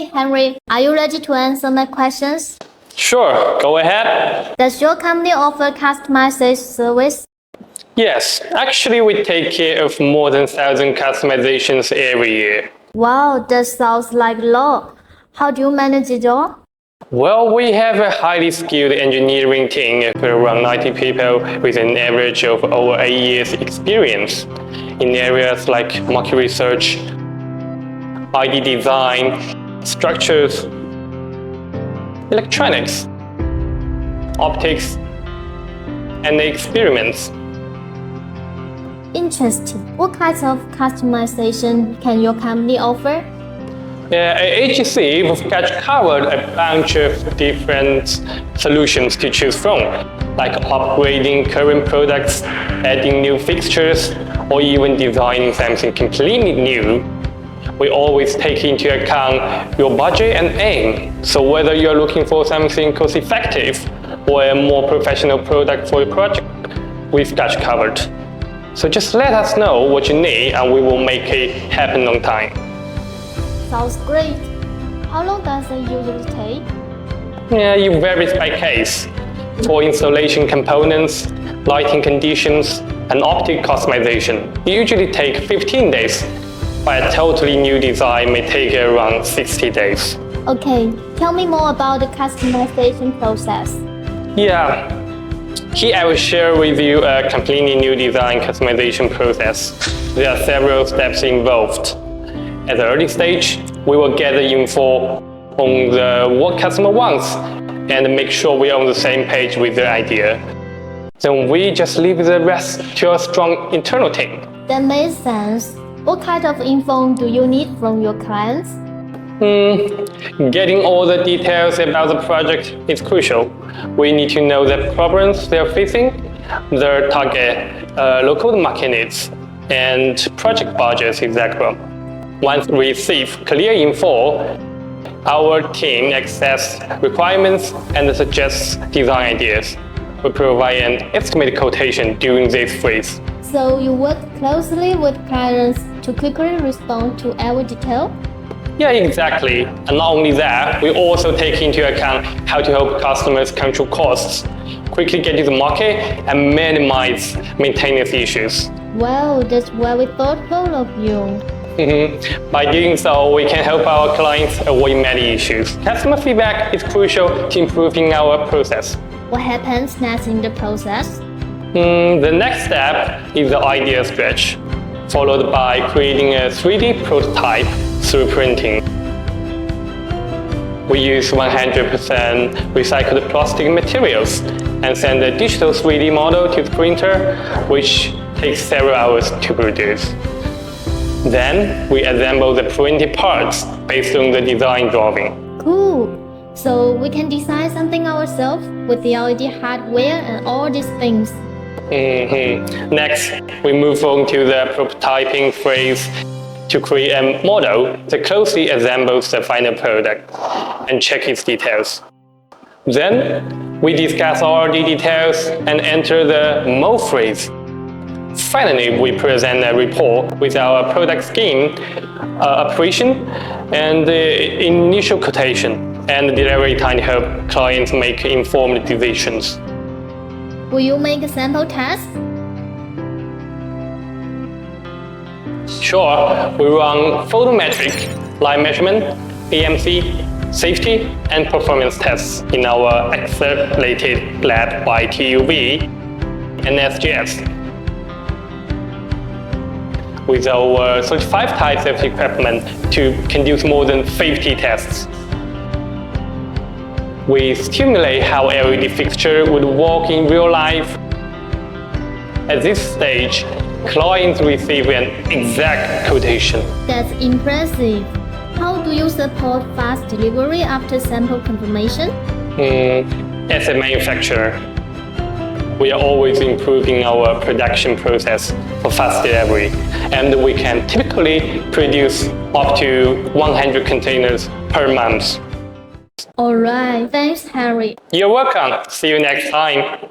Hey Henry, are you ready to answer my questions? Sure, go ahead. Does your company offer customization service? Yes, actually we take care of more than 1,000 customizations every year. Wow, that sounds like a lot. How do you manage it all? Well, we have a highly skilled engineering team of around 90 people with an average of over 8 years experience in areas like market research, ID design, structures, electronics, optics, and experiments. Interesting. What kinds of customization can your company offer? At AGC, we've covered a bunch of different solutions to choose from, like upgrading current products, adding new fixtures, or even designing something completely new. We always take into account your budget and aim. So whether you're looking for something cost-effective or a more professional product for your project, we've got you covered. So just let us know what you need and we will make it happen on time. Sounds great. How long does it usually take? Yeah, it varies by case. For installation components, lighting conditions, and optic customization, it usually takes 15 days, but a totally new design may take around 60 days. Okay, tell me more about the customization process. Yeah, here I will share with you a completely new design customization process. There are several steps involved. At the early stage, we will gather info on what customer wants and make sure we are on the same page with their idea. Then we just leave the rest to a strong internal team. That makes sense. What kind of info do you need from your clients? Getting all the details about the project is crucial. We need to know the problems they're facing, their target local market needs, and project budgets, etc. Once we receive clear info, our team accesses requirements and suggests design ideas. We provide an estimated quotation during this phase. So you work closely with clients to quickly respond to every detail? Yeah, exactly. And not only that, we also take into account how to help customers control costs, quickly get to the market, and minimize maintenance issues. Wow, that's very thoughtful of you. By doing so, we can help our clients avoid many issues. Customer feedback is crucial to improving our process. What happens next in the process? The next step is the idea stretch, followed by creating a 3D prototype through printing. We use 100% recycled plastic materials and send a digital 3D model to the printer, which takes several hours to produce. Then we assemble the printed parts based on the design drawing. Cool. So we can design something ourselves with the LED hardware and all these things. Next, we move on to the prototyping phase to create a model that closely assembles the final product and check its details. Then, we discuss all the details and enter the mold phase. Finally, we present a report with our product scheme, operation, and the initial quotation and delivery time to help clients make informed decisions. Will you make a sample test? Sure, we run photometric, light measurement, AMC, safety, and performance tests in our accelerated lab by TUV and SGS. With over 35 types of equipment to conduce more than 50 tests. We simulate how LED fixture would work in real life. At this stage, clients receive an exact quotation. That's impressive. How do you support fast delivery after sample confirmation? As a manufacturer, we are always improving our production process for fast delivery, and we can typically produce up to 100 containers per month. Alright, thanks Harry. You're welcome. See you next time.